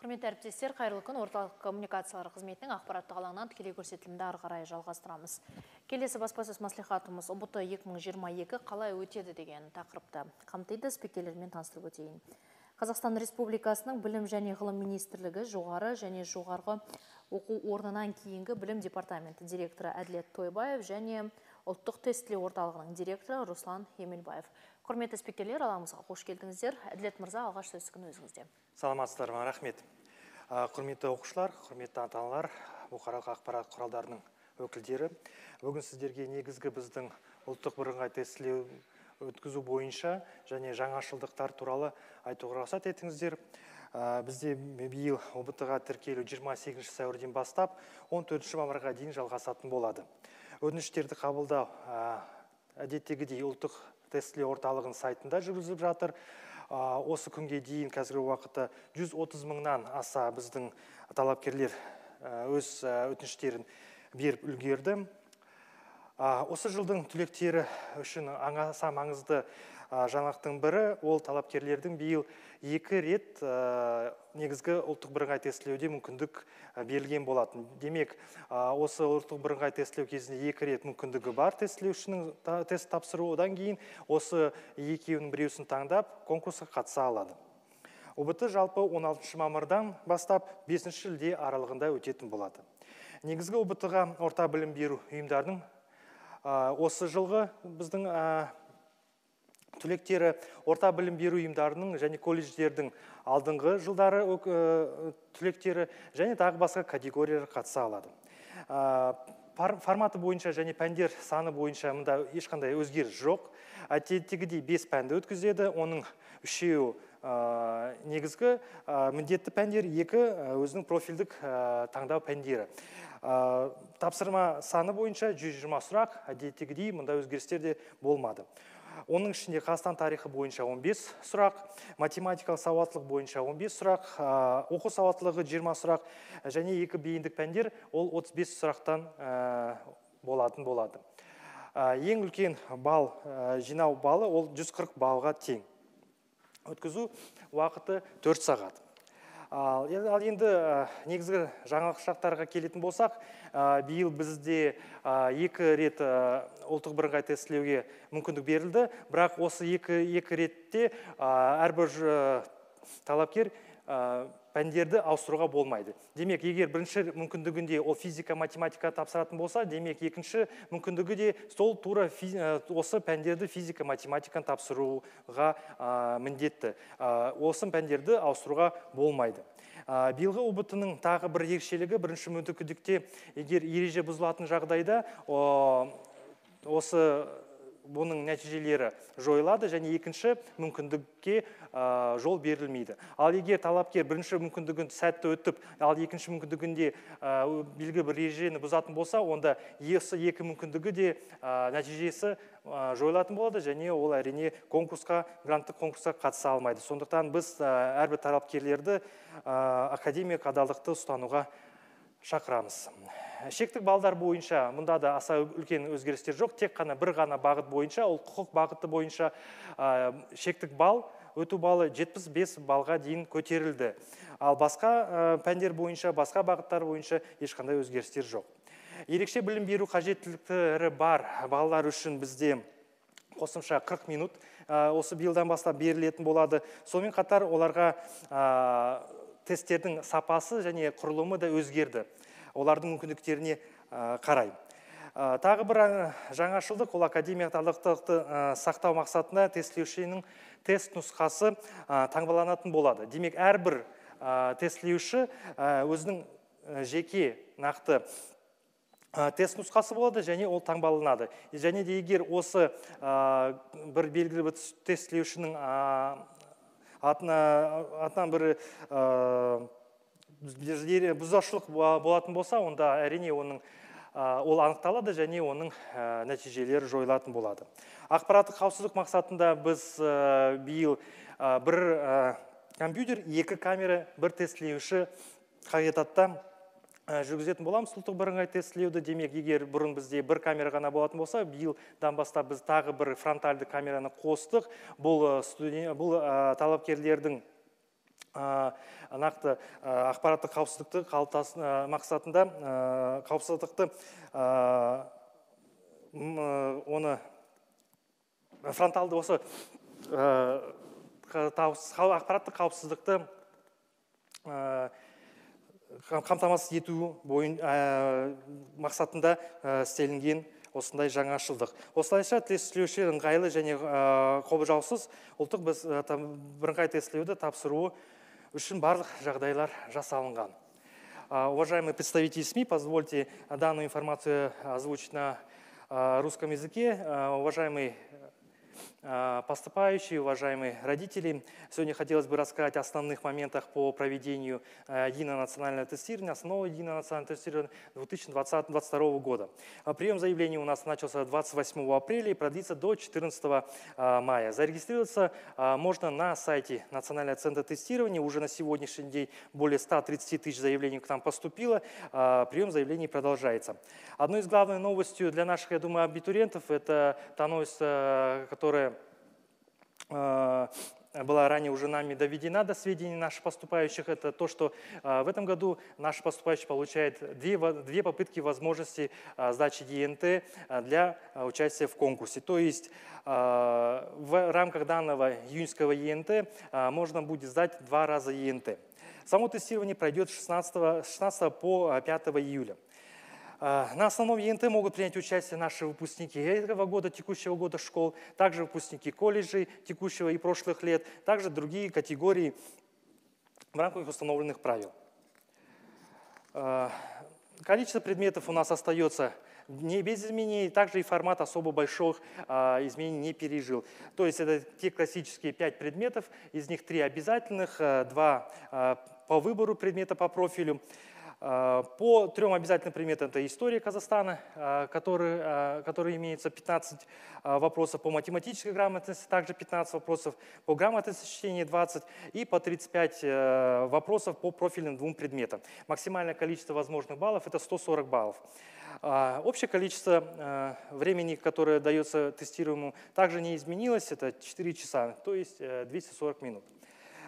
Құрметті әріптестер, қайырлы күн. Орталық коммуникациялар қызметінің ақпараттық алаңынан тікелей көрсетілімді ары қарай жалғастырамыз. Келесі баспасөз мәслихатымыз ұбт 2022 қалай өтеді деген тақырыпты қамтиды. Спикерлермен таныстырып өтейін. Қазақстан Республикасының білім және ғылым министрлігі жоғары және жоғарғы оқу орнынан кейінгі білім департаменті директоры Әділет Тойбаев және ұлттық тестілеу орталығының директоры Руслан Емелбаев. Құрметті спикерлер, алаңымызға қош келдіңіздер. Әділет мырза, алғаш сөз күні өзіңізде. Саламатсыздар ма, рахмет. Құрметті оқушылар, құрметті ата-аналар, бұқаралық ақпарат құралдарының өкілдері. Бүгін сіздерге негізгі біздің ұлттық бірыңғай тестілеу өткізу бойынша және жаңашылдықтар туралы айтуға рұқсат етіңіздер. Бізде биыл ұбт-ға тіркелу 28 сәуірден бастап 14 мамырға дейін жалғасатын болады. Өтініштерді қабылдау әдеттегідей ұлттық тестілеу орталығының сайтында жүргізіліп жатыр. Осы күнге дейін қазіргі уақытта 130 мыңнан аса біздің талапкерлер өз өтініштерін беріп үлгерді. Осы жылдың түлектері үшін аса маңызды жаңалықтың бірі, ол талапкерлердің биыл 2 рет негізгі ұлттық бірыңғай тестілеуде мүмкіндік берілген болатын. Демек, осы ұлттық бірыңғай тестілеу кезінде 2 рет мүмкіндігі бар тестілеушінің тест тапсыру, одан кейін осы екеуінің біреусін таңдап конкурсқа қатыса алады. ұбт жалпы 16 мамырдан бастап 5 шілде аралығында өтетін болады. Негізгі ұбт-ға орта білім беру ұйымдарының осы жылғы біздің түлектері орта білім беру ұйымдарының және колледждердің алдыңғы жылдары түлектері және тағы басқа категориялар қатыса алады. Форматы бойынша және пәндер саны бойынша мұнда ешқандай өзгеріс жоқ. Әдеттегідей 5 пәнді өткізеді, оның 3-еуі негізгі міндетті пәндер, 2 өзінің профильдік таңдау пәндері. Тапсырма саны бойынша 120 сұрақ, әдеттегідей мұнда өзгерістер де болмады. Оның ішінде Қазақстан тарихы бойынша 15 сұрақ, математикалық сауаттылық бойынша 15 сұрақ, оқу сауаттылығы 20 сұрақ және 2 бейіндік пәндер ол 35 сұрақтан болатын болады. Ең үлкен бал жинау балы ол 140 балға тең. Өткізу уақыты 4 сағат. Ал енді негізгі жаңалықтарға келетін болсақ, биыл бізде 2 рет ұлттық бірыңғай тестілеуге мүмкіндік берілді, бірақ осы 2 ретте әрбір талапкер пәндерді ауыстыруға болмайды. Демек, егер бірінші мүмкіндігінде ол физика, математика тапсыратын болса, демек екінші мүмкіндігі де сол тура осы пәндерді физика, математиканы тапсыруға міндетті. Осы пәндерді ауыстыруға болмайды. Биылғы ұбт-ның тағы бір ерекшелігі, бірінші мүмкіндікте егер ереже бұзылатын жағдайда осы бұның нәтижелері жойылады және екінші мүмкіндікке жол берілмейді. Ал егер талапкер бірінші мүмкіндігін сәтті өтіп, ал екінші мүмкіндігінде белгілі бір ережені бұзатын болса, онда осы 2 мүмкіндігі де нәтижесі жойылатын болады және ол әрине гранттық конкурсқа қатыса алмайды. Сондықтан біз әрбір талапкерлерді академик адалдықты ұстануға шақырамыз. Шектік балдар бойынша мұнда да аса үлкен өзгерістер жоқ, тек қана бір ғана бағыт бойынша, ол құқық бағыты бойынша шектік бал, өту балы 75 балға дейін көтерілді. Ал басқа пәндер бойынша, басқа бағыттар бойынша ешқандай өзгерістер жоқ. Ерекше білім беру қажеттіліктері бар балалар үшін бізде қосымша 40 минут осы биылдан бастап берілетін болады. Сонымен қатар оларға тесттердің сапасы және құрылымы да өзгерді. Олардың мүмкіндіктеріне қарай. Тағы бір жаңашылдық, ол академиялық адалдықты сақтау мақсатында тестілеушінің тест нұсқасы таңбаланатын болады. Демек, әрбір тестілеуші өзінің жеке нақты тест нұсқасы болады және ол таңбаланады. Және де егер осы бір белгілі бір тестілеушінің атынан бір бұзушылық болатын болса, онда әрине ол анықталады және оның нәтижелері жойылатын болады. Ақпараттық қауіпсіздік мақсатында біз биыл бір компьютер, 2 камера, бір тестілеуші қағидатта жүргізетін боламыз ұлттық бірыңғай тестілеуді. Демек, егер бұрын бізде бір камера ғана болатын болса, биылдан бастап біз тағы бір фронтальды камераны қостық. Бұл талапкерлердің нақты ақпараттық қауіпсіздікті мақсатында қауіпсіздікті оны фронталды осы ақпараттық қауіпсіздікті қамтамасыз ету мақсатында істелінген осындай жаңашылдық. Осылайша тестілеушілер ыңғайлы және қобылжаусыз ұлттық бірыңғай тестілеуді тапсыруы үшін барлық жағдайлар жасалынған. Уважаемые представители СМИ, позвольте данную информацию озвучить на русском языке. Уважаемые поступающие, уважаемые родители, сегодня хотелось бы рассказать о основных моментах по проведению единого национального тестирования, основного единого национального тестирования 2022 года. Прием заявлений у нас начался 28 апреля и продлится до 14 мая. Зарегистрироваться можно на сайте Национального центра тестирования. Уже на сегодняшний день более 130 тысяч заявлений к нам поступило. Прием заявлений продолжается. Одной из главных новостей для наших, я думаю, абитуриентов, это та новость, которая была ранее уже нами доведена до сведений наших поступающих, это то, что в этом году наши поступающие получают две попытки возможности сдачи ЕНТ для участия в конкурсе. То есть в рамках данного июньского ЕНТ можно будет сдать 2 раза ЕНТ. Само тестирование пройдет с 16 по 5 июля. На основном ЕНТ могут принять участие наши выпускники этого года, текущего года школ, также выпускники колледжей текущего и прошлых лет, также другие категории в рамках установленных правил. Количество предметов у нас остается не без изменений, также и формат особо больших изменений не пережил. То есть это те классические 5 предметов, из них 3 обязательных, 2 по выбору предмета по профилю. По 3 обязательным предметам это история Казахстана, который имеется 15 вопросов, по математической грамотности также 15 вопросов, по грамотности чтения 20 и по 35 вопросов по профильным 2 предметам. Максимальное количество возможных баллов это 140 баллов. Общее количество времени, которое дается тестируемому, также не изменилось, это 4 часа, то есть 240 минут.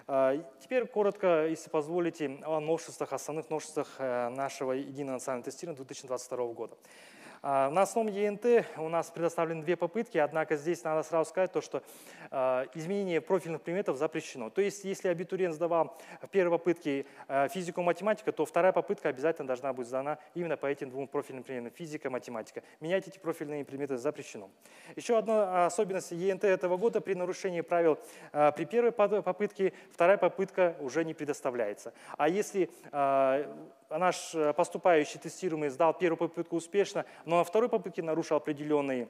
Теперь коротко, если позволите, о новшествах, основных новшествах нашего единого национального тестирования 2022 года. На основном ЕНТ у нас предоставлены 2 попытки, однако здесь надо сразу сказать, что изменение профильных предметов запрещено. То есть если абитуриент сдавал в первой попытке физику и математику, то вторая попытка обязательно должна быть сдана именно по этим 2 профильным предметам – физика, математика. Менять эти профильные предметы запрещено. Еще одна особенность ЕНТ этого года – при нарушении правил при первой попытке, вторая попытка уже не предоставляется. А если наш поступающий тестируемый сдал первую попытку успешно, но на второй попытке нарушил определенные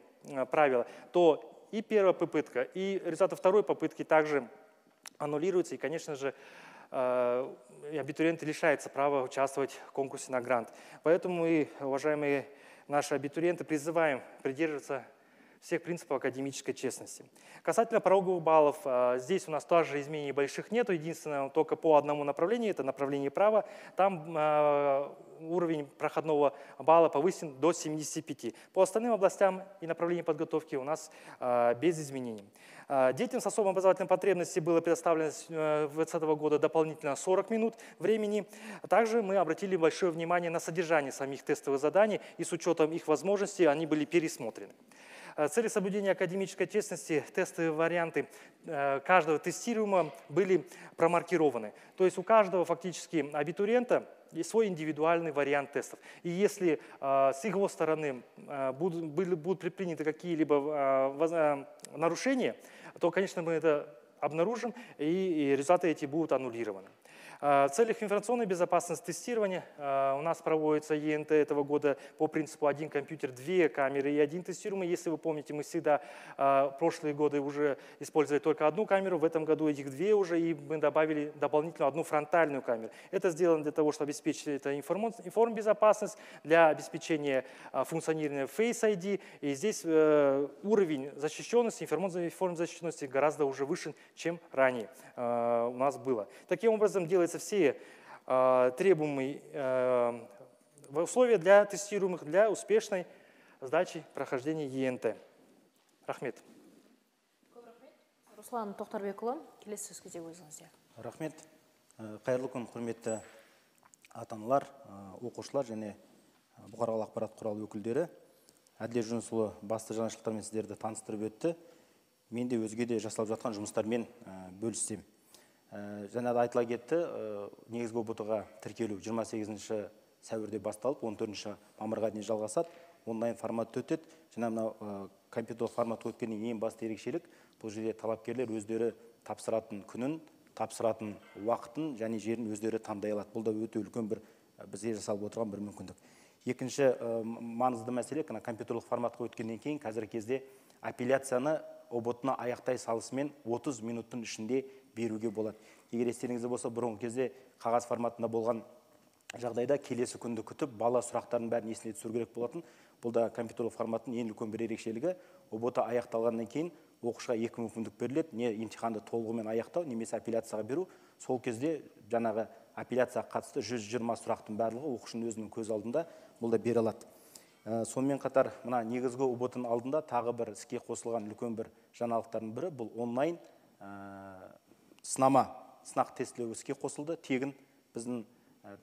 правила, то и первая попытка, и результаты второй попытки также аннулируются, и, конечно же, абитуриент лишается права участвовать в конкурсе на грант. Поэтому мы, уважаемые наши абитуриенты, призываем придерживаться всех принципов академической честности. Касательно пороговых баллов, здесь у нас тоже изменений больших нет, единственное, только по одному направлению, это направление права, там уровень проходного балла повысен до 75. По остальным областям и направлениям подготовки у нас без изменений. Детям с особым образовательной потребностью было предоставлено с 2020 года дополнительно 40 минут времени. Также мы обратили большое внимание на содержание самих тестовых заданий, и с учетом их возможностей они были пересмотрены. В цели соблюдения академической честности тестовые варианты каждого тестируемого были промаркированы. То есть у каждого фактически абитуриента есть свой индивидуальный вариант тестов. И если с его стороны будут предприняты какие-либо нарушения, то, конечно, мы это обнаружим, и результаты эти будут аннулированы. В целях информационной безопасности тестирования у нас проводится ЕНТ этого года по принципу 1 компьютер, 2 камеры и 1 тестируемый. Если вы помните, мы всегда прошлые годы уже использовали только 1 камеру, в этом году этих 2 уже, и мы добавили дополнительно 1 фронтальную камеру. Это сделано для того, чтобы обеспечить информбезопасность, для обеспечения функционирования Face ID. И здесь уровень защищенности, информационной защищенности гораздо уже выше, чем ранее у нас было. Таким образом, делается все требуемые условия для тестируемых для успешной сдачи прохождения ЕНТ. Рахмет. Руслан Тоқтарбекұлы, келесі сөзге өзіңізде. Рахмет. Қайырлы күн, құрметті ата-аналар, оқушылар және бұқаралық ақпарат құралы өкілдері. Әділет Жүнісұлы басты жаңашылықтармен сіздерді таныстырып өтті. Мен де өзге де жасалып жатқан жұмыстармен бөліссем. Жаңа да айтыла кетті, негізгі ұбт-ға тіркелу 28 сәуірде басталып, 14 мамырға дейін жалғасады. Онлайн форматта өтеді. Жаңа мынау компьютерлік форматқа өткеннен ең басты ерекшелік, бұл жерде талапкерлер өздері тапсыратын күнін, тапсыратын уақытын және жерін өздері таңдай алады. Бұл да өте үлкен бір бізге жасалып отырған бір мүмкіндік. Екінші маңызды мәселе, компьютерлік форматқа өткеннен кейін қазіргі кезде апелляцияны ұбт-ны аяқтай салысымен 30 минуттың ішінде беруге болады. Егер естеріңізде болса, бұрынғы кезде қағаз форматында болған жағдайда келесі күнді күтіп, бала сұрақтарын бәрін есіне түсіру керек болатын. Бұл да компьютерлік форматтың ең үлкен бір ерекшелігі. ұбт аяқталғаннан кейін оқушыға екі мүмкіндік беріледі: не емтиханды толығымен аяқтау, немесе апелляцияға беру. Сол кезде жаңағы апелляцияға қатысты 120 сұрақтың барлығы оқушының өзінің көз алдында бұл да бере алады. Сонымен қатар, мына негізгі ұбт-ның алдында тағы бір іске қосылған үлкен бір жаңалықтардың бірі, бұл онлайн сынақ тестілеу іске қосылды. Тегін біздің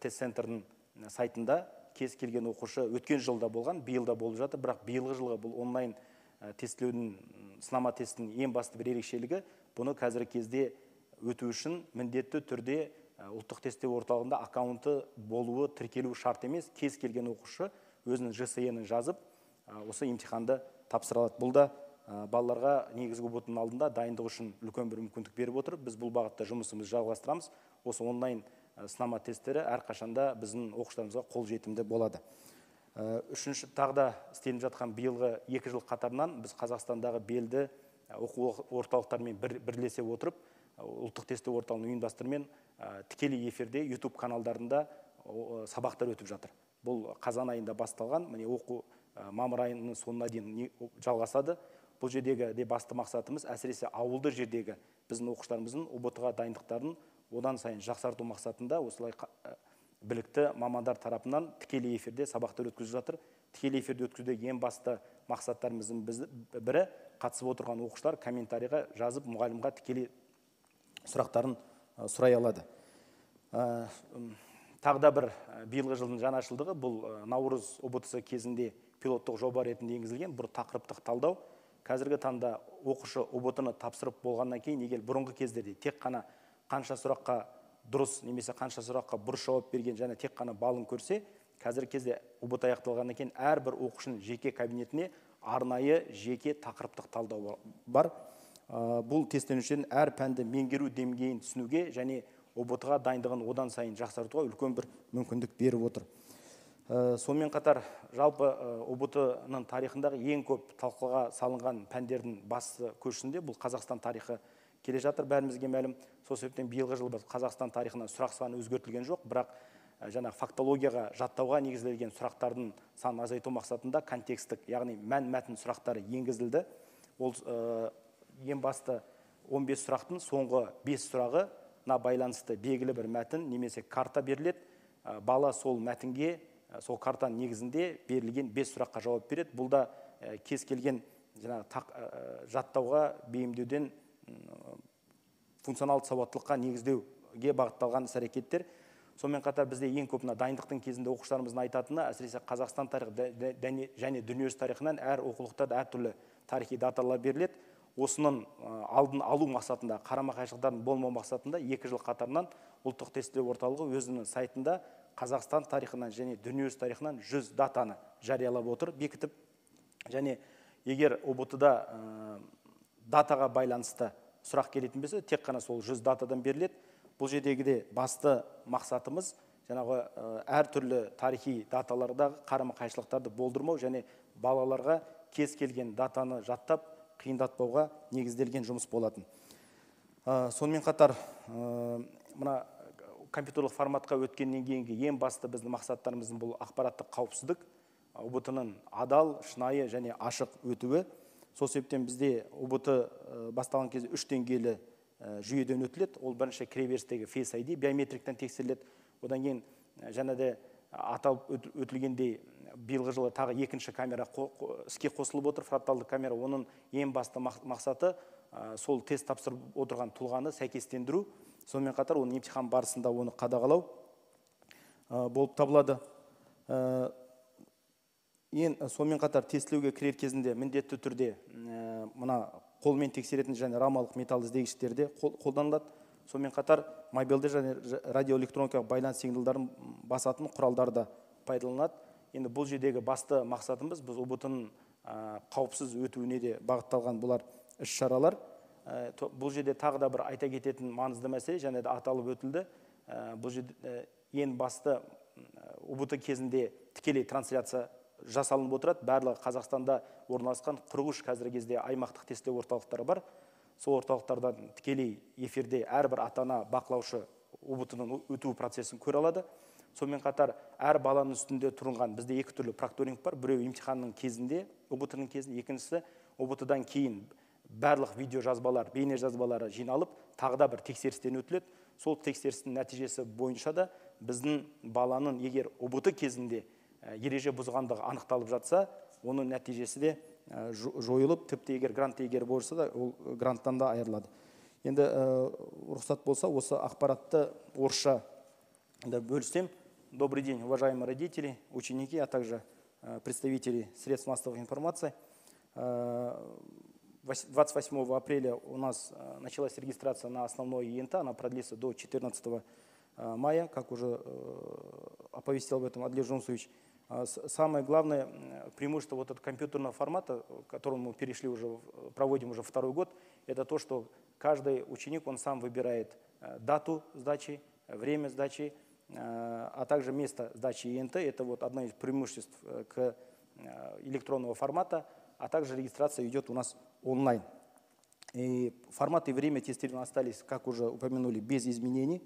тест-центрдің сайтында кез келген оқушы өткен жылда болған, биылда болып жатыр, бірақ биылғы жылғы бұл онлайн тестілеудің, сынама тестінің ең басты бір ерекшелігі, бұны қазіргі кезде өту үшін міндетті түрде ұлттық тестілеу орталығында аккаунты болуы, тіркелуі шарт емес. Кез келген оқушы өзінің ЖСЕ-ін жазып, осы емтиханды тапсыра алады. Бұл да балаларға негізгі ұбт-ның алдында дайындық үшін үлкен бір мүмкіндік беріп отыр. Біз бұл бағытта жұмысымызды жалғастырамыз. Осы онлайн сынама тесттері әрқашанда біздің оқушыларымызға қол жетімді болады. Үшінші, тағы да істеліп жатқан биылғы 2 жыл қатарынан біз Қазақстандағы белді оқу орталықтарымен бірлесе отырып, ұлттық тестілеу орталығының ұйымдастыруымен тікелей эфирде YouTube каналдарында сабақтар өтіп жатыр. Бұл қазан айында басталған, міне оқу мамыр айының соңына дейін жалғасады. Бұл жердегі де басты мақсатымыз әсіресе ауылды жердегі біздің оқушыларымыздың ұбт-ға дайындықтарын одан сайын жақсарту мақсатында осылай білікті мамандар тарапынан тікелей эфирде сабақтар өткізіп жатыр. Тікелей эфирде өткізудегі ең басты мақсаттарымыздың бірі, қатысып отырған оқушылар комментарийға жазып, мұғалімға тікелей сұрақтарын сұрай алады. Тағы да бір биылғы жылдың жаңашылдығы, бұл Наурыз ұбт-сы кезінде пилоттық жоба ретінде енгізілген бір тақырыптық талдау. Қазіргі таңда оқушы ұбт-ны тапсырып болғаннан кейін, егер бұрынғы кездерде тек қана қанша сұраққа дұрыс немесе қанша сұраққа бұрыс жауап берген және тек қана балын көрсе, қазіргі кезде ұбт аяқталғаннан кейін әрбір оқушының жеке кабинетіне арнайы жеке тақырыптық талдау бар. Бұл тестленушілердің әр пәнді меңгеру деңгейін түсінуге және ұбт-ға дайындығын одан сайын жақсартуға үлкен бір мүмкіндік беріп отыр. Сонымен қатар, жалпы ұбт-ның тарихындағы ең көп талқыға салынған пәндердің басты көшінде бұл Қазақстан тарихы келе жатыр, бәрімізге мәлім. Сол себептен биылғы жылы Қазақстан тарихынан сұрақ саны өзгертілген жоқ, бірақ жаңа фактологияға, жаттауға негізделген сұрақтардың санын азайту мақсатында контекстік, яғни мән-мәтін сұрақтары енгізілді. Ол ең басты 15 сұрақтың соңғы 5 сұрағына байланысты белгілі бір мәтін немесе карта беріледі. Бала сол мәтінге, сол картаның негізінде берілген 5 сұраққа жауап береді. Бұл да кез келген жаттауға, бейімдеуден функционалды сауаттылыққа негіздеуге бағытталған іс-әрекеттер. Сонымен қатар бізде ең көп дайындықтың кезінде оқушыларымыздың айтатыны, әсіресе Қазақстан тарихы және дүниежүзі тарихынан әр оқулықтарда әртүрлі тарихи даталар беріледі. Осының алдын алу мақсатында, қарама-қайшылықтардың болмау мақсатында 2 жыл қатарынан ұлттық тестілеу орталығы өзінің сайтында Қазақстан тарихынан және дүниежүзі тарихынан 100 датаны жариялап отыр, бекітіп. Және егер ұбт-да датаға байланысты сұрақ келетін болса, тек қана сол 100 датадан беріледі. Бұл жердегі басты мақсатымыз жаңағы әртүрлі тарихи даталардағы қарама-қайшылықтарды болдырмау және балаларға кез келген датаны жаттап қиындатпауға негізделген жұмыс болатын. Сонымен қатар, мына компьютерлік форматқа өткеннен кейінгі ең басты біздің мақсаттарымыздың бұл ақпараттық қауіпсіздік, ұбт-ның адал, шынайы және ашық өтуі. Сол себептен бізде ұбт басталған кезде 3 деңгейлі жүйеден өтіледі. Ол бірінші кіреберістегі Face ID биометриктен тексеріледі. Одан кейін және де аталып өтілгендей биылғы жылы тағы екінші камера іске қосылып отыр, фронталды камера. Оның ең басты мақсаты сол тест тапсырып отырған тұлғаны сәйкестендіру. сонымен қатар оның емтихан барысында оны қадағалау болып табылады. Сонымен қатар тестілеуге кірер кезінде міндетті түрде мына қолмен тексеретін және рамалық металл іздегіштерде қолданылады. Сонымен қатар мобильді және радиоэлектроникалық байланыс сигналдарын басатын құралдарда пайдаланады. Енді бұл жердегі басты мақсатымыз біз ұбт-ның қауіпсіз өтуіне де бағытталған бұлар іс-шаралар. Бұл жерде тағы да бір айта кететін маңызды мәселе және де аталып өтілді. Бұл жерде ең басты ұбт кезінде тікелей трансляция жасалынып отырады. Барлығы Қазақстанда орналасқан 43 қазіргі кезде аймақтық тестілеу орталықтары бар. Сол орталықтардан тікелей эфирде әрбір ата-ана бақылаушы ұбт-ның өту процесін көре алады. Сонымен қатар әр баланың үстінде тұрған бізде екі түрлі прокторинг бар. Біреу емтиханның кезінде, ұбт-ның кезінде, екіншісі ұбт-дан кейін барлық видео жазбалар, бейне жазбалары жиналып, тағы да бір тексерістен өтіледі. Сол тексерістің нәтижесі бойынша да біздің баланың егер ұбт кезінде ереже бұзғандығы анықталып жатса, оның нәтижесі де жойылып, тіпті егер грант егер болса да, ол гранттан да айырылады. Енді рұқсат болса, осы ақпаратты орысша бөлсем. Добрый день, уважаемые родители, ученики, а также представители средств массовой информации. 28 апреля у нас началась регистрация на основной ЕНТ, она продлится до 14 мая, как уже оповестил об этом Адлер Жунсович. Самое главное преимущество вот этого компьютерного формата, к которому мы перешли уже, проводим уже второй год, это то, что каждый ученик, он сам выбирает дату сдачи, время сдачи, а также место сдачи ЕНТ. Это вот одно из преимуществ к электронного формата, а также регистрация идет у нас онлайн. И формат и время тестирования остались, как уже упомянули, без изменений.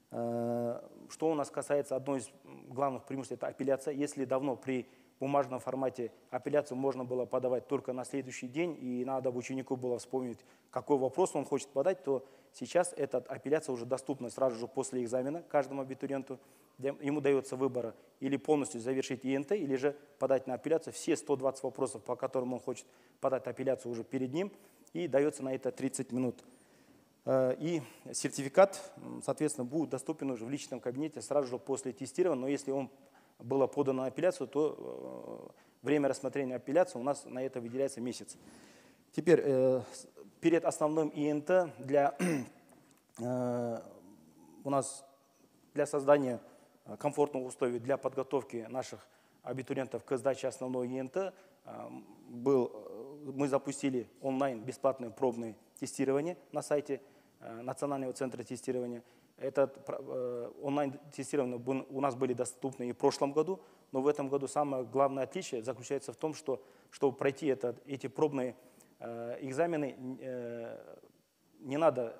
Что у нас касается одной из главных преимуществ, это апелляция. Если давно при бумажном формате апелляцию можно было подавать только на следующий день, и надо ученику было вспомнить, какой вопрос он хочет подать, то сейчас эта апелляция уже доступна сразу же после экзамена каждому абитуриенту. Ему дается выбор или полностью завершить ЕНТ, или же подать на апелляцию все 120 вопросов, по которым он хочет подать апелляцию уже перед ним, и дается на это 30 минут. И сертификат, соответственно, будет доступен уже в личном кабинете сразу же после тестирования, но если он было подано на апелляцию, то время рассмотрения апелляции у нас на это выделяется месяц. Теперь перед основным ИНТ у нас для создания комфортных условий для подготовки наших абитуриентов к сдаче основного ИНТ мы запустили онлайн бесплатное пробное тестирование на сайте Национального центра тестирования. Этот онлайн-тестирование у нас были доступны и в прошлом году, но в этом году самое главное отличие заключается в том, что чтобы пройти эти пробные экзамены, не надо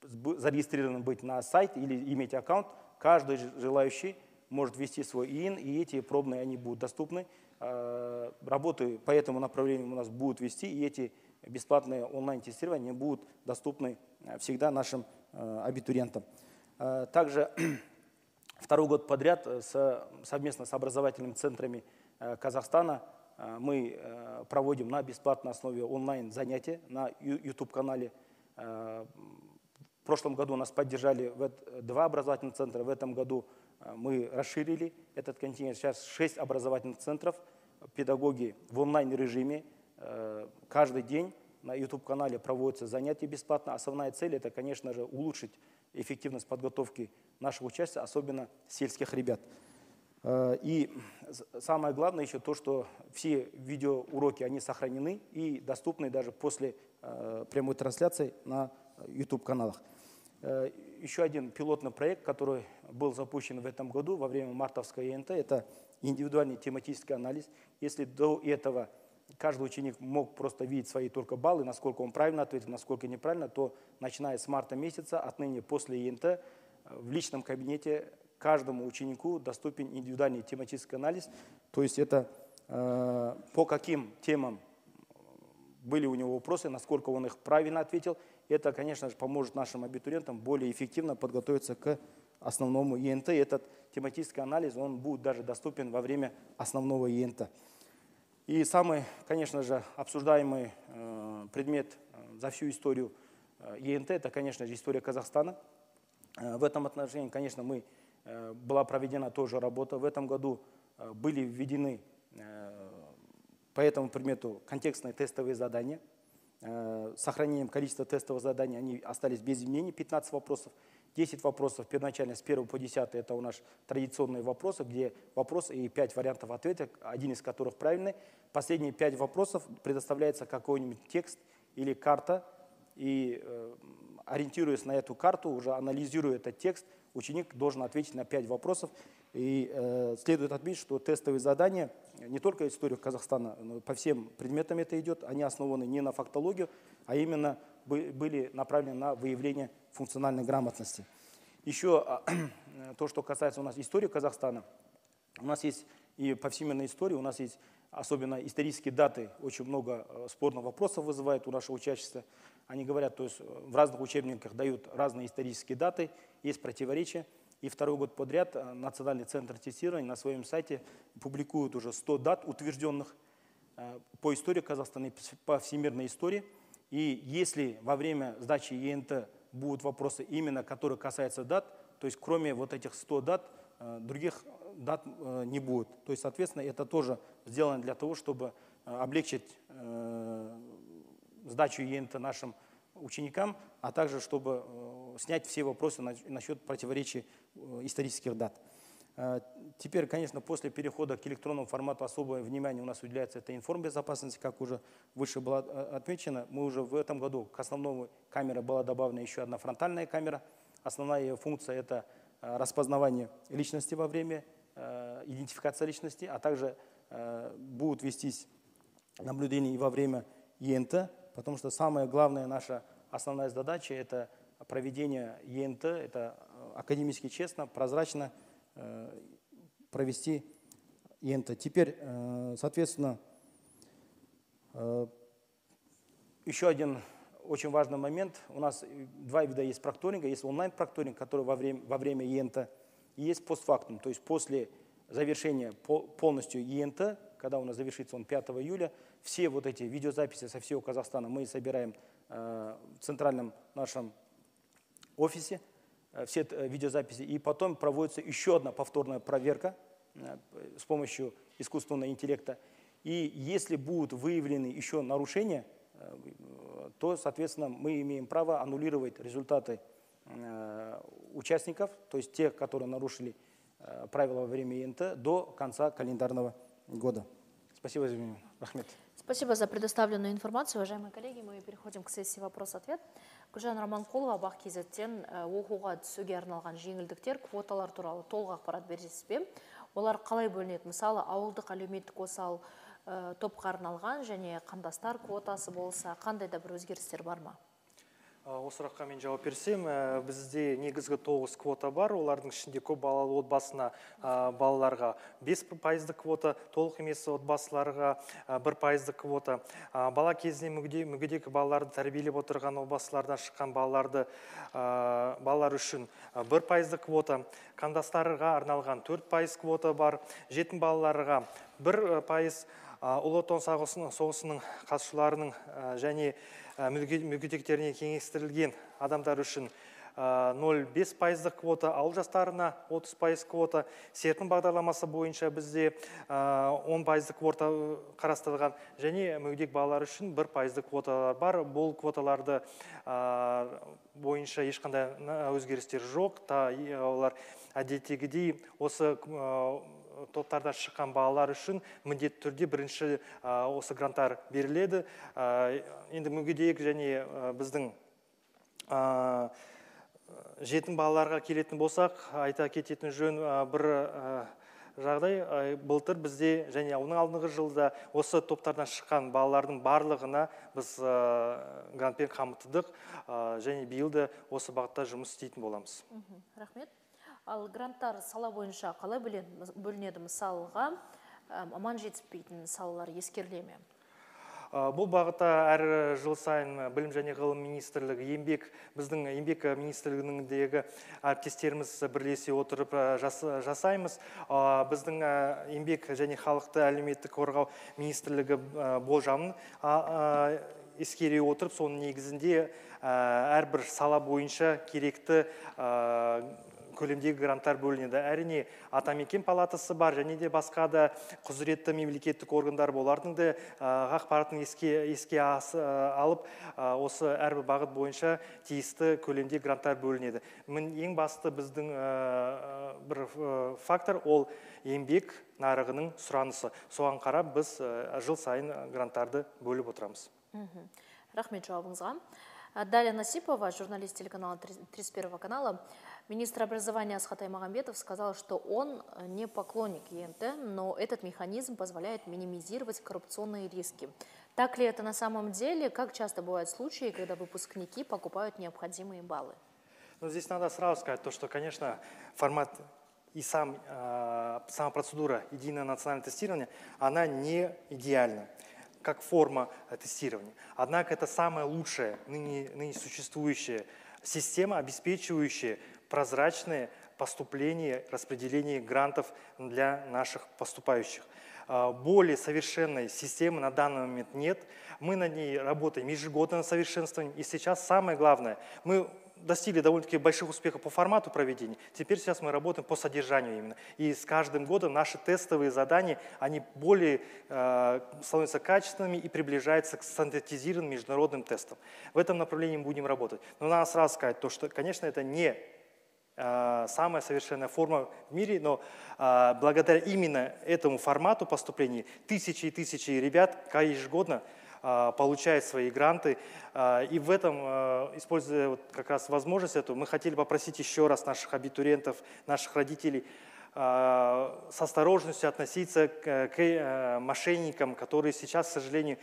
зарегистрированным быть на сайт или иметь аккаунт. Каждый желающий может ввести свой ИИН, и эти пробные они будут доступны. Работы по этому направлению у нас будут вести, и эти бесплатные онлайн-тестирования будут доступны всегда нашим абитуриентам. Также второй год подряд совместно с образовательными центрами Казахстана мы проводим на бесплатной основе онлайн занятия на YouTube-канале. В прошлом году нас поддержали 2 образовательных центра, в этом году мы расширили этот континент. Сейчас 6 образовательных центров, педагоги в онлайн-режиме. Каждый день на YouTube-канале проводятся занятия бесплатно. Основная цель – это, конечно же, улучшить эффективность подготовки наших участников, особенно сельских ребят. И самое главное еще то, что все видеоуроки, они сохранены и доступны даже после прямой трансляции на YouTube-каналах. Еще один пилотный проект, который был запущен в этом году во время мартовской ЕНТ, это индивидуальный тематический анализ. Если до этого каждый ученик мог просто видеть свои только баллы, насколько он правильно ответил, насколько неправильно, то начиная с марта месяца, отныне после ЕНТ, в личном кабинете каждому ученику доступен индивидуальный тематический анализ. То есть это по каким темам были у него вопросы, насколько он их правильно ответил. Это, конечно же, поможет нашим абитуриентам более эффективно подготовиться к основному ЕНТ. Этот тематический анализ, он будет даже доступен во время основного ЕНТ. И самый, конечно же, обсуждаемый предмет за всю историю ЕНТ – это, конечно же, история Казахстана. В этом отношении, конечно, была проведена тоже работа. В этом году были введены по этому предмету контекстные тестовые задания. С сохранением количества тестовых заданий они остались без изменений, 15 вопросов. 10 вопросов первоначально с 1 по 10 это у нас традиционные вопросы, где вопрос и 5 вариантов ответа, один из которых правильный. Последние 5 вопросов предоставляется какой-нибудь текст или карта, и ориентируясь на эту карту, уже анализируя этот текст, ученик должен ответить на 5 вопросов. И следует отметить, что тестовые задания, не только историю Казахстана, но по всем предметам это идет, они основаны не на фактологию, а именно были направлены на выявление функциональной грамотности. Еще то, что касается у нас истории Казахстана, у нас есть и по всемирной истории, у нас есть особенно исторические даты, очень много спорных вопросов вызывает у нашего учащества. Они говорят, то есть в разных учебниках дают разные исторические даты, есть противоречия. И второй год подряд Национальный центр тестирования на своем сайте публикует уже 100 дат утвержденных по истории Казахстана и по всемирной истории. И если во время сдачи ЕНТ будут вопросы, именно которые касаются дат, то есть кроме вот этих 100 дат, других дат не будет. То есть, соответственно, это тоже сделано для того, чтобы облегчить сдачу ЕНТ нашим ученикам, а также чтобы снять все вопросы насчет противоречий исторических дат. Теперь, конечно, после перехода к электронному формату особое внимание у нас уделяется это информбезопасности, как уже выше было отмечено. Мы уже в этом году к основной камере была добавлена еще одна фронтальная камера. Основная ее функция – это распознавание личности во время идентификации личности, а также будут вестись наблюдения и во время ЕНТ, потому что самая главная наша основная задача – это проведение ЕНТ, это академически честно, прозрачно провести ЕНТ. Теперь, соответственно, еще один очень важный момент. У нас два вида есть прокторинга. Есть онлайн-прокторинг, который во время ЕНТ, и есть постфактум, то есть после завершения полностью ЕНТ, когда у нас завершится он 5 июля, все вот эти видеозаписи со всего Казахстана мы собираем в центральном нашем офисе, все видеозаписи, и потом проводится еще одна повторная проверка с помощью искусственного интеллекта. И если будут выявлены еще нарушения, то, соответственно, мы имеем право аннулировать результаты участников, то есть тех, которые нарушили правила во время ЕНТ, до конца календарного года. Спасибо за внимание. Рахмет. Спасибо за предоставленную информацию, уважаемые коллеги. Мы переходим к сессии вопрос-ответ. Гүлжан Раманқұлова Бақ Кизеттен оқуға түсуге арналған жеңілдіктер, квоталар туралы толық ақпарат бересіз бе? Олар қалай бөлінеді? Мысалы, ауылдық әлеуметтік осал топқа арналған және қандастар квотасы болса, қандай да бір өзгерістер бар ма? Осы сұраққа мен жауап берсем, бізде негізгі 9 квота бар. Олардың ішінде көп балалы отбасына балаларға 5% квота, толық емес отбасыларға 1% квота. Бала кезінде мүгедек балаларды тәрбиелеп отырған отбасылардан шыққан балалар үшін 1% квота, қандастарға арналған 4% квота бар, жетім балаларға 1%, Ұлы Отан соғысының қатысушыларының және мүгедектеріне кеңестірілген адамдар үшін 0,5% квота, ауыл жастарына 30% квота, серпін бағдарламасы бойынша бізде 10% квота қарастырылған, және мүгедек балалар үшін 1% квоталар бар. Бұл квоталарды бойынша ешқандай өзгерістер жоқ. Олар әдеттегідей осы топтарда шыққан балалар үшін міндетті түрде бірінші осы гранттар беріледі. Енді мүгедек және біздің жетім балаларға келетін болсақ, айта кететін жөн бір жағдай, былтыр бізде және оның алдыңғы жылда осы топтардан шыққан балалардың барлығына біз грантпен қамтыдық, және биылда осы бағытта жұмыс істейтін боламыз. Рахмет. Ал гранттар сала бойынша қалай бөлінеді? Мысалға, маман жетіспейтін салалар ескеріле ме? Бұл бағытта әр жыл сайын білім және ғылым министрлігі, біздің еңбек министрлігіндегі әріптестеріміз бірлесе отырып жасаймыз. Біздің еңбек және халықты әлеуметтік қорғау министрлігі болжамын ескере отырып, соның негізінде әрбір сала бойынша керекті көлемдегі гранттар бөлінеді. Әрине, Атамекен палатасы бар, және де басқа да құзыретті мемлекеттік органдар болардың да ақпаратын еске алып, осы әрбір бағыт бойынша тиісті көлемде гранттар бөлінеді. Ең басты біздің бір фактор ол еңбек нарығының сұранысы. Соған қарап біз жыл сайын гранттарды бөліп отырамыз. Рахмет жауабыңызға. Даля Насипова, журналист телеканала 31 канала. Министр образования Асхат Аймагамбетов сказал, что он не поклонник ЕНТ, но этот механизм позволяет минимизировать коррупционные риски. Так ли это на самом деле? Как часто бывают случаи, когда выпускники покупают необходимые баллы? Ну, здесь надо сразу сказать, что, конечно, формат и сама процедура единого национального тестирования, она не идеальна как форма тестирования. Однако это самая лучшая ныне существующая система, обеспечивающая прозрачное поступление, распределение грантов для наших поступающих. Более совершенной системы на данный момент нет. Мы над ней работаем ежегодно над совершенствованием. И сейчас самое главное, мы достигли довольно-таки больших успехов по формату проведения. Теперь сейчас мы работаем по содержанию именно. И с каждым годом наши тестовые задания, они более становятся качественными и приближаются к стандартизированным международным тестам. В этом направлении мы будем работать. Но надо сразу сказать, что, конечно, это не самая совершенная форма в мире, но благодаря именно этому формату поступления тысячи и тысячи ребят ежегодно получают свои гранты. И в этом, используя как раз возможность эту, мы хотели попросить еще раз наших абитуриентов, наших родителей с осторожностью относиться к мошенникам, которые сейчас, к сожалению,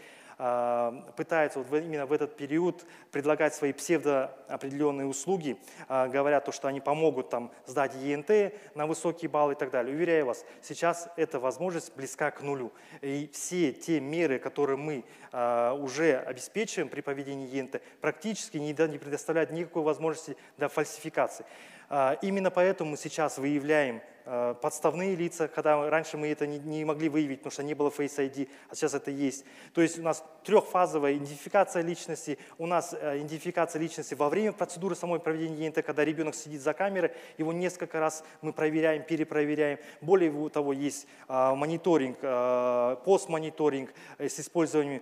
пытаются именно в этот период предлагать свои псевдоопределенные услуги, говорят, что они помогут там сдать ЕНТ на высокие баллы и так далее. Уверяю вас, сейчас эта возможность близка к нулю. И все те меры, которые мы уже обеспечиваем при проведении ЕНТ, практически не предоставляют никакой возможности для фальсификации. Именно поэтому мы сейчас выявляем подставные лица, когда раньше мы это не могли выявить, потому что не было Face ID, а сейчас это есть. То есть у нас трехфазовая идентификация личности, у нас идентификация личности во время процедуры самой проведения ЕНТ, когда ребенок сидит за камерой, его несколько раз мы проверяем, перепроверяем. Более того, есть мониторинг, постмониторинг с использованием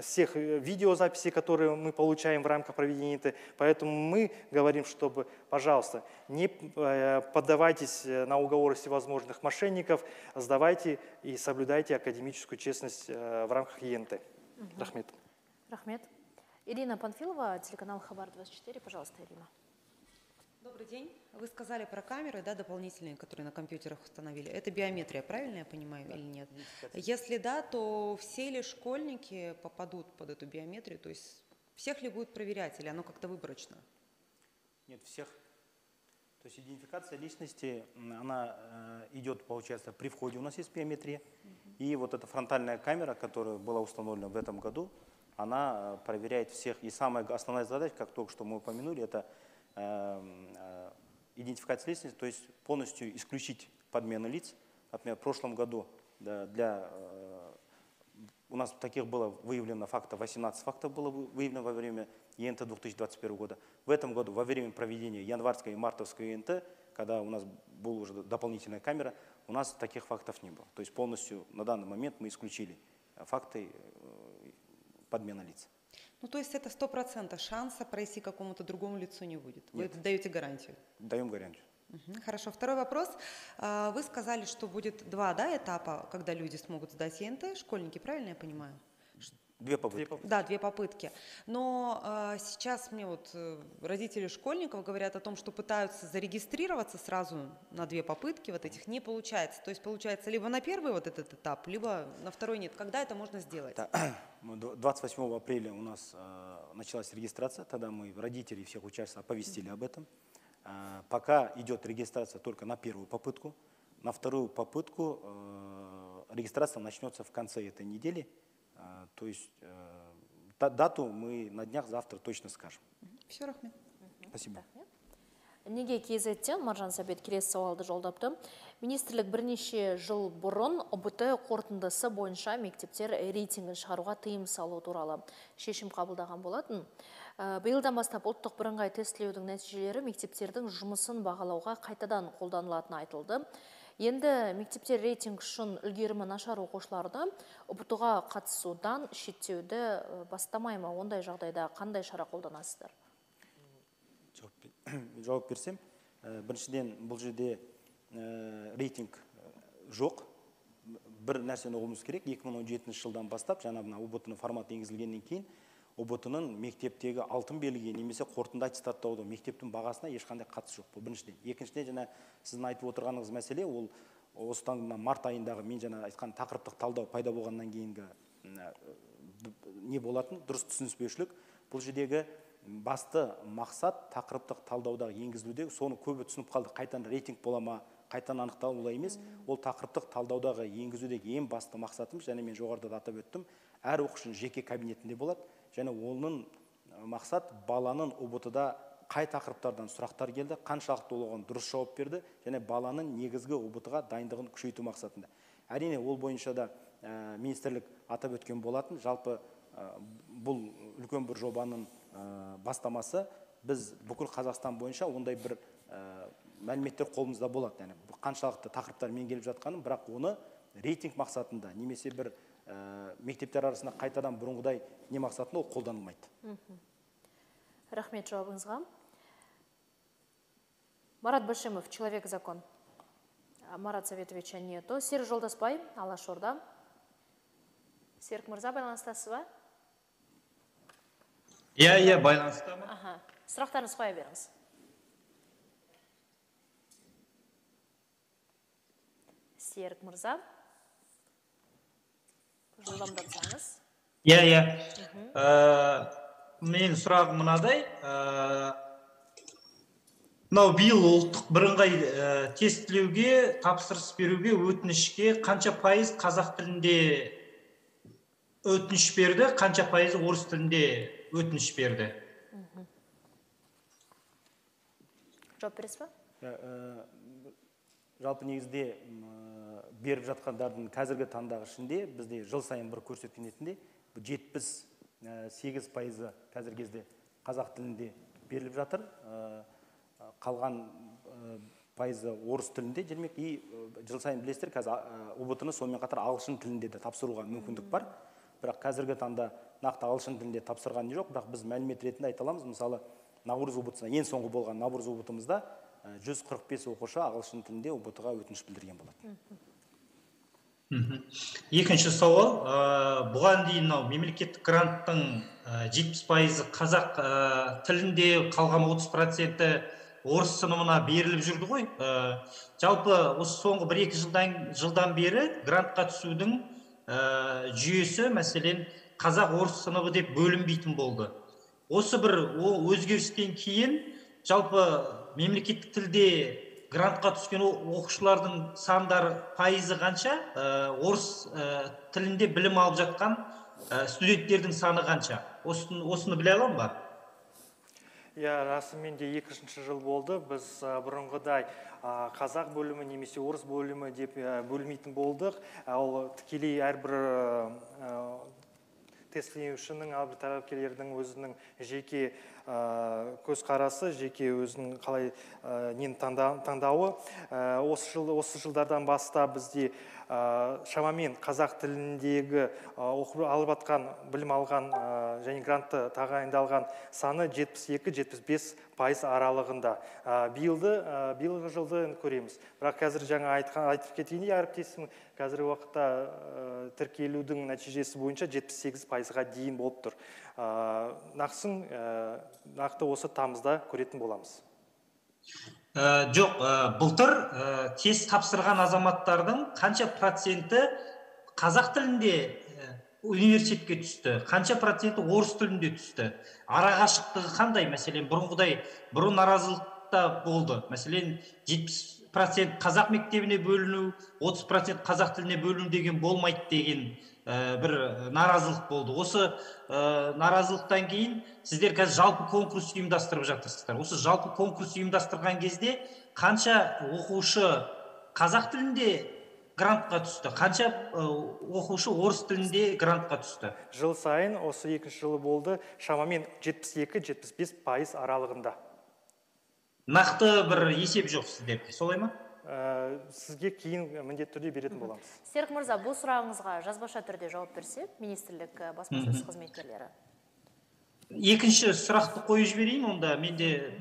всех видеозаписей, которые мы получаем в рамках проведения ЕНТ. Поэтому мы говорим, чтобы, пожалуйста, не поддавайтесь на уговоры всевозможных мошенников, сдавайте и соблюдайте академическую честность в рамках ЕНТ. Рахмет. Рахмет. Ирина Панфилова, телеканал Хабар 24. Пожалуйста, Ирина. Добрый день. Вы сказали про камеры, да, дополнительные, которые на компьютерах установили. Это биометрия, правильно я понимаю, или нет? Если да, то все ли школьники попадут под эту биометрию? То есть всех ли будут проверять, или оно как-то выборочно? Нет, всех. То есть идентификация личности, она идет, получается, при входе у нас есть биометрия. И вот эта фронтальная камера, которая была установлена в этом году, она проверяет всех. И самая основная задача, как только что мы упомянули, это идентификация личности, то есть полностью исключить подмену лиц. Например, в прошлом году у нас таких было выявлено фактов, 18 фактов было выявлено во время ЕНТ 2021 года. В этом году, во время проведения январской и мартовской ЕНТ, когда у нас была уже дополнительная камера, у нас таких фактов не было. То есть полностью на данный момент мы исключили факты подмены лиц. Ну, то есть это 100% шанса пройти какому-то другому лицу не будет. Нет. Вы даете гарантию? Даем гарантию. Хорошо. Второй вопрос. Вы сказали, что будет два, да, этапа, когда люди смогут сдать ЕНТ, школьники, правильно я понимаю? Две попытки. Да, две попытки. Но сейчас мне вот родители школьников говорят о том, что пытаются зарегистрироваться сразу на две попытки, вот этих не получается. То есть получается либо на первый вот этот этап, либо на второй нет. Когда это можно сделать? 28 апреля у нас началась регистрация, тогда мы родители всех участников оповестили об этом. Пока идет регистрация только на первую попытку. На вторую попытку регистрация начнется в конце этой недели. То есть дату мы на днях завтра точно скажем. Все, Рахмет. Спасибо. Неге KZ-тен Маржан Сәбет келесі сауалды жолдапты. Министрлік бірнеше жыл бұрын ОБТ қорытындысы бойынша мектептер рейтингін шығаруға тыйым салу туралы шешім қабылдаған болатын. Биылдан бастап ұлттық бірыңғай тестілеудің нәтижелері мектептердің жұмысын бағалауға қайтадан қолданылатыны айтылды. Енді мектептер рейтинг үшін үлгерімі нашар оқушыларды ОБТ-ға қатысудан шеттеуді бастамай ма? Ондай жағдайда қандай шара қолданасыздар? Жауап берсем, біріншіден бұл жерде рейтинг жоқ. Бір нәрсені ұғуымыз керек. 2017 жылдан бастап жаңа ОБТ-ның форматы енгізілгеннен кейін ОБТ-ның мектептегі алтын белгіге немесе қорытынды аттестаттауды мектептің бағасына ешқандай қатысы жоқ. Бұл біріншіден. Екіншіден жаңа сіздің айтып отырғаныңыз мәселе ол осыдан март айындағы мен жаңа айтқан тақырыптық талдау пайда болғаннан кейінгі не болатын дұрыс түсініспеушілік. Бұл жердегі басты мақсат тақырыптық талдаудағы енгізілуде, соны көбі түсініп қалды. Қайтан рейтинг бола ма, қайтан анықталу олай емес. Ол тақырыптық талдаудағы енгізудегі ең басты мақсатым, және мен жоғарыда да атап өттім, әр оқушының жеке кабинетінде болады. Және оның мақсат баланың ОБТ-да қай тақырыптардан сұрақтар келді, қаншалықты оған дұрыс жауап берді, және баланың негізгі ОБТ-ға дайындығын күшейту мақсатында. Әрине ол бойынша да министрлік атап өткен болатын. Жалпы бұл үлкен бір жобаның бастамасы. Біз бүкіл Қазақстан бойынша ондай бір мәліметтер қолымызда болады. Яғни қаншалықты тақырыптар мен келіп жатқаным, бірақ оны рейтинг мақсатында немесе бір мектептер арасында қайтадан бұрынғыдай не мақсатында ол қолданылмайды. Рахмет жауабыңызға. Марат Башимов, человек и закон. Марат Советовича нету. Серік Жолдасбай, Алашорда. Серік Мырза, байланыстасыз ба? Иә, байланыстамын. Сұрақтарыңыз қоя беріңіз. Серік Мырза. Жылдамдатсаңыз. Иә. Мен сұрағым мынадай. Мынау биыл ұлттық бірыңғай тестілеуге, тапсырыс беруге, өтінішке қанша пайыз қазақ тілінде өтініш берді, қанша пайызы орыс тілінде өтініш берді? Жауап бересіз ба? Жалпы негізде беріп жатқандардың қазіргі таңдағы ішінде бізде жыл сайын бір көрсеткен етінде 78% қазіргі кезде қазақ тілінде беріліп жатыр. Қалған пайызы орыс тілінде жүрмек. Жыл сайын білесіздер, қазір ОБТ-ны сонымен қатар ағылшын тілінде де тапсыруға мүмкіндік бар. Бірақ қазіргі таңда нақты ағылшын тілінде тапсырған жоқ, бірақ біз мәлімет ретінде айта аламыз. Мысалы, Наурыз ОБТ-сына ең соңғы болған Наурыз ОБТ-мызда 145 оқушы ағылшын тілінде ОБТ-ға өтініш білдірген болады. Екінші сауал, бұған дейін мемлекеттік гранттың 70% қазақ тілінде, қалған 30% орыс сыныбына беріліп жүрді ғой. Жалпы осы соңғы 1-2 жылдан бері грантқа түсудің жүйесі, мәселен, қазақ-орыс сыныбы деп бөлінбейтін болды. Осы бір өзгерістен кейін жалпы мемлекеттік тілде грантқа түскен оқушылардың сандары пайызы қанша, орыс тілінде білім алып жатқан студенттердің саны қанша? Осыны біле аламын ба? Расымен де 2-ші жыл болды. Біз бұрынғыдай қазақ бөлімі немесе орыс бөлімі деп бөлмейтін болдық. Ол тікелей әрбір тестілеушінің, әрбір талапкерлердің өзінің жеке көзқарасы, жеке өзінің қалай нені таңдауы. Осы жылдардан бастап бізде шамамен қазақ тіліндегі оқып алып жатқан, білім алған және грантты тағайындалған саны 72-75% аралығында. Биылғы жылды көреміз. Бірақ қазір жаңа айтып кеткендей, әріптесім қазіргі уақытта тіркелудің нәтижесі бойынша 78%-ға дейін болып тұр. Нақты осы тамызда көретін боламыз. Жоқ, былтыр тест тапсырған азаматтардың қанша проценті қазақ тілінде университетке түсті, қанша проценті орыс тілінде түсті? Арақашықтығы қандай? Мәселен, бұрын наразылық бағытта болды. Мәселен, 70% қазақ мектебіне бөліну, 30% қазақ тіліне бөліну деген болмайды деген бір наразылық болды. Осы наразылықтан кейін сіздер қазір жалпы конкурс ұйымдастырып жатырсыздар. Осы жалпы конкурс ұйымдастырған кезде қанша оқушы қазақ тілінде грантқа түсті, қанша оқушы орыс тілінде грантқа түсті? Жыл сайын осы екінші жылы болды, шамамен 72-75% аралығында. Нақты бір есеп жоқ сіздерде, солай ма? Сізге кейін міндетті түрде беретін боламыз. Серік мырза, бұл сұрағыңызға жазбаша түрде жауап берсе, министрлік баспасөз қызметкерлері. Екінші сұрақты қойып жіберейін, онда менде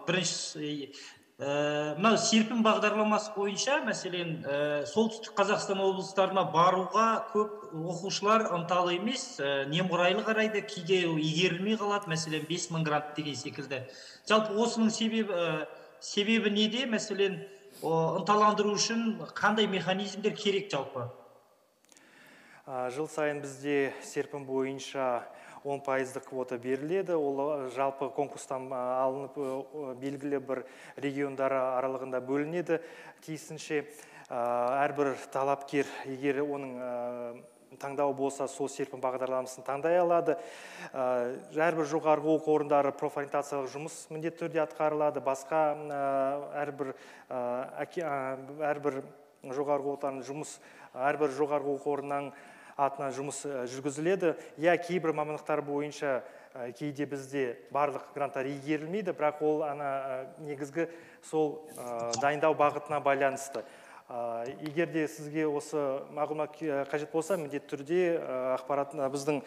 бірінші мынау серпін бағдарламасы бойынша, мәселен, солтүстік Қазақстан облыстарына баруға көп оқушылар ынталы емес, немқұрайлы қарайды, кейде игерілмей қалады, мәселен 5000 грант деген секілді. Жалпы осының себебі неде? Мәселен, ынталандыру үшін қандай механизмдер керек жалпы? Жыл сайын бізде серпін бойынша 10% квота беріледі. Ол жалпы конкурстан алынып белгілі бір региондар аралығында бөлінеді. Тиісінше әрбір талапкер, егер оның таңдауы болса, сол серпін бағдарламасын таңдай алады. Әрбір жоғарғы оқу орындары профориентациялық жұмыс міндетті түрде атқарылады. Басқа әрбір жоғарғы оқу орнынан атынан жұмыс жүргізіледі. Кейбір мамандықтар бойынша кейде бізде барлық гранттар игерілмейді, бірақ ол негізгі сол дайындау бағытына байланысты. Егер де сізге осы мағлұмат қажет болса, міндетті түрде біздің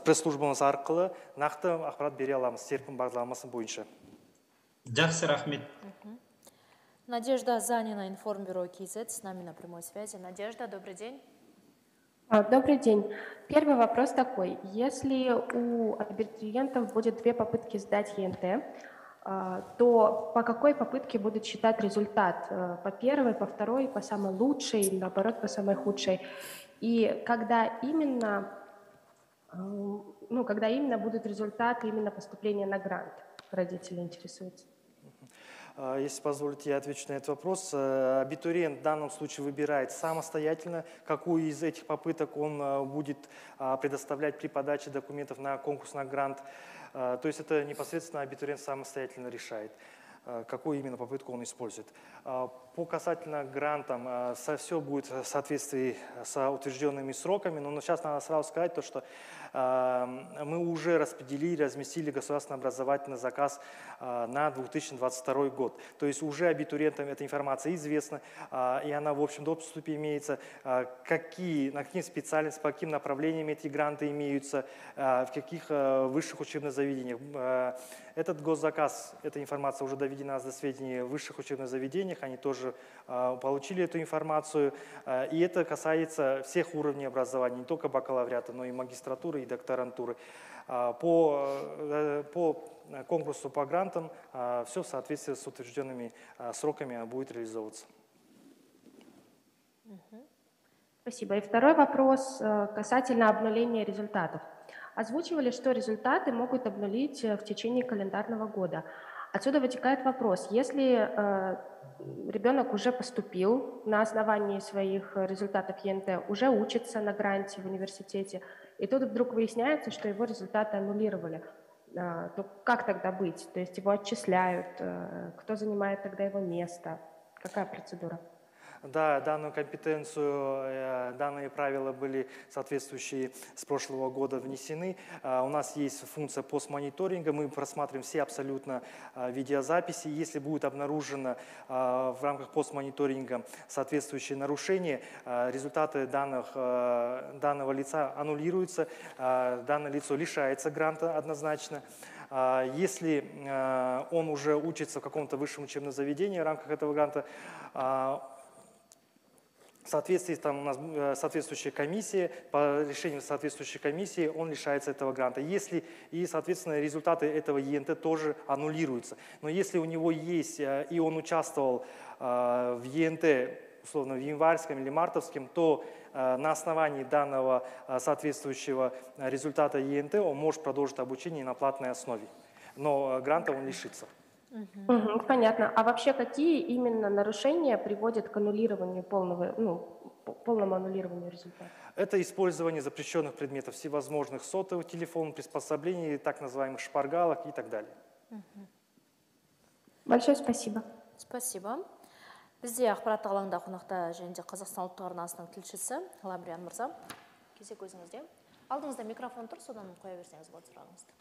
пресс-службамыз арқылы нақты ақпарат бере аламыз серпін бағдарламасы бойынша. Жақсы, рахмет. Надежда Занина, информбюро КИЗ, с нами на прямой связи. Надежда, добрый день. Добрый день. Первый вопрос такой. Если у абитуриентов будет 2 попытки сдать ЕНТ, то по какой попытке будут считать результат? По первой, по второй, по самой лучшей или наоборот по самой худшей? И когда именно будут результаты именно поступления на грант? Родители интересуются. Если позволите, я отвечу на этот вопрос. Абитуриент в данном случае выбирает самостоятельно, какую из этих попыток он будет предоставлять при подаче документов на конкурс на грант. То есть это непосредственно абитуриент самостоятельно решает, какую именно попытку он использует. По касательно грантам, все будет в соответствии с утвержденными сроками, но сейчас надо сразу сказать то, что мы уже распределили, разместили государственный образовательный заказ на 2022 год. То есть уже абитуриентам эта информация известна, и она в общем доступе имеется, на какие специальности, по каким направлениям эти гранты имеются, в каких высших учебных заведениях. Этот госзаказ, эта информация уже доведена до сведения в высших учебных заведениях, они тоже получили эту информацию, и это касается всех уровней образования, не только бакалавриата, но и магистратуры и докторантуры. По конкурсу по грантам все в соответствии с утвержденными сроками будет реализовываться. Спасибо. И второй вопрос касательно обнуления результатов. Озвучивали, что результаты могут обнулить в течение календарного года. Отсюда вытекает вопрос, если ребенок уже поступил на основании своих результатов ЕНТ, уже учится на гранте в университете, и тут вдруг выясняется, что его результаты аннулировали, то как тогда быть? То есть его отчисляют, кто занимает тогда его место? Какая процедура? Да, данную компетенцию, данные правила были соответствующие с прошлого года внесены. У нас есть функция постмониторинга, мы просматриваем все абсолютно видеозаписи. Если будет обнаружено в рамках постмониторинга соответствующие нарушения, результаты данного лица аннулируются, данное лицо лишается гранта однозначно. Если он уже учится в каком-то высшем учебном заведении в рамках этого гранта, в соответствии там у нас соответствующая комиссия, по решению соответствующей комиссии он лишается этого гранта. Если и, соответственно, результаты этого ЕНТ тоже аннулируются. Но если у него есть и он участвовал в ЕНТ, условно, в январском или мартовском, то на основании данного соответствующего результата ЕНТ он может продолжить обучение на платной основе. Но гранта он лишится. Понятно. А вообще какие именно нарушения приводят к аннулированию полному аннулированию результата? Это использование запрещенных предметов, всевозможных сотовых телефонов, приспособлений, так называемых шпаргалок и так далее. Большое спасибо. Спасибо. Бізде ақпараттық алаңда қонақта және де Қазақстан ұлттық арнасының тілшісі Лабриан мырза. Кезек өзіңізде. Алдыңызда микрофон тұр, содан қоя берсеңіз болады сұрағыңызды.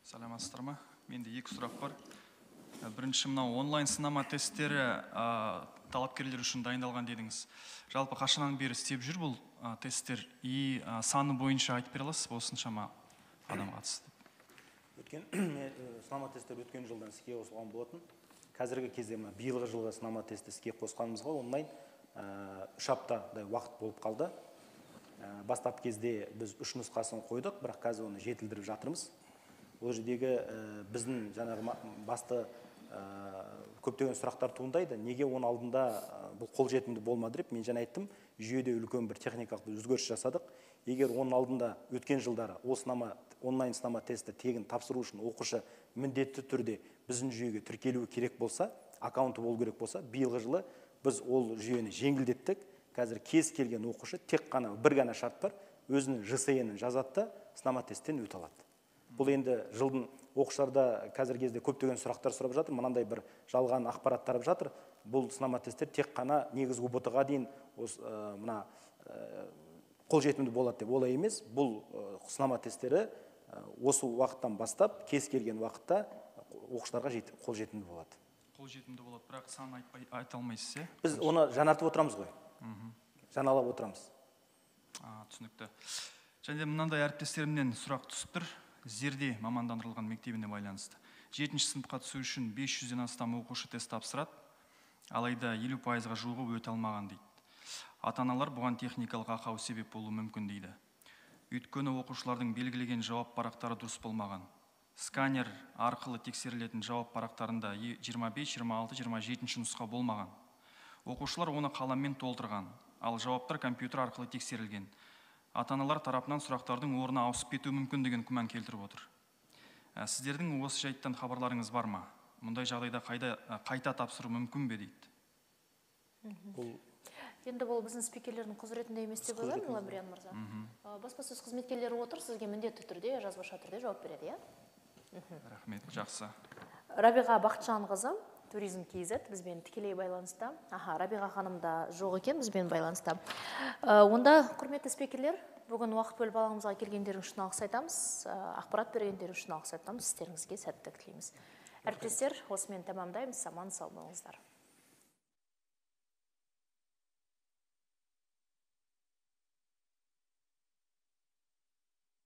Саламатсыздар ма? Менде екі сұрақ бар. Бірінші, мынау онлайн сынама тесттері талапкерлер үшін дайындалған дедіңіз. Жалпы қашаннан бері істеп жүр бұл тесттер и саны бойынша айтып бере аласыз ба, осыншама адам қатысты? Сынама тесттер өткен жылдан іске қосылған болатын. Қазіргі кезде биылғы жылғы сынама тестті іске қосқанымызға онлайн 3 аптадай уақыт болып қалды. Бастап кезде біз 3 нұсқасын қойдық, бірақ қазір оны жетілдіріп жатырмыз. Ол жердегі біздің жаңағы басты көптеген сұрақтар туындайды. Неге оның алдында бұл қолжетімді болмады деп мен жаңа айттым, жүйеде үлкен бір техникалық өзгеріс жасадық. Егер оның алдында өткен жылдары онлайн сынама тесті тегін тапсыру үшін оқушы міндетті түрде біздің жүйеге тіркелуі керек болса, аккаунты болу керек болса, биылғы жылы біз ол жүйені жеңілдеттік. Қазір кез келген оқушы тек қана бір ғана шарт бар, өзінің ЖСЕ-нін жазады, сынама тесттен өте алады. Бұл енді жылдың оқушыларда қазір кезде көптеген сұрақтар сұрап жатыр, мынандай бір жалған ақпарат тарап жатыр. Бұл сынама тесттер тек қана негізгі ұбт-ға дейін қолжетімді болады деп олай емес. Бұл сынама тесттері осы уақыттан бастап кез келген уақытта оқушыларға қолжетімді болады. Қолжетімді болады, бірақ сан айта алмайсыз, е? Біз оны жаңартып отырамыз ғой. Жаңалап отырамыз. Түсінікті. Және мынандай әріптестерімнен сұрақ түсіп тұр. Зерде мамандандырылған мектебіне байланысты. 7-ші сыныпқа түсу үшін 500-ден астам оқушы тест тапсырады, алайда 50%-ға жуығы өте алмаған дейді. Ата-аналар бұған техникалық ақау себеп болуы мүмкін дейді. Өйткені оқушылардың белгілеген жауап парақтары дұрыс болмаған. Сканер арқылы тексерілетін жауап парақтарында 25, 26, 27-ші нұсқа болмаған. Оқушылар оны қаламмен толтырған, ал жауаптар компьютер арқылы тексерілген. Ата-аналар тарапынан сұрақтардың орны ауысып кетуі мүмкін деген күмән келтіріп отыр. Сіздердің осы жайттан хабарларыңыз бар ма? Мұндай жағдайда қайта тапсыру мүмкін бе дейді? Енді бұл біздің спикерлердің құзыретінде емес деп ойлаймын, Лабриан мырза. Баспасөз қызметкерлері отыр, сізге міндетті түрде, жазбаша түрде жауап береді, иә? Рахмет, жақсы. Рабиға Бақытжанқызы, Туризм KZ бізбен тікелей байланыста. Рабиға ханым да жоқ екен бізбен байланыста. Онда, құрметті спикерлер, бүгін уақыт бөліп алаңымызға келгендерің үшін алғыс айтамыз, ақпарат бергендерің үшін алғыс айтамыз, сіздеріңізге сәттілік тілейміз. Әріптестер, осымен тәмамдаймыз, аман сау болыңыздар.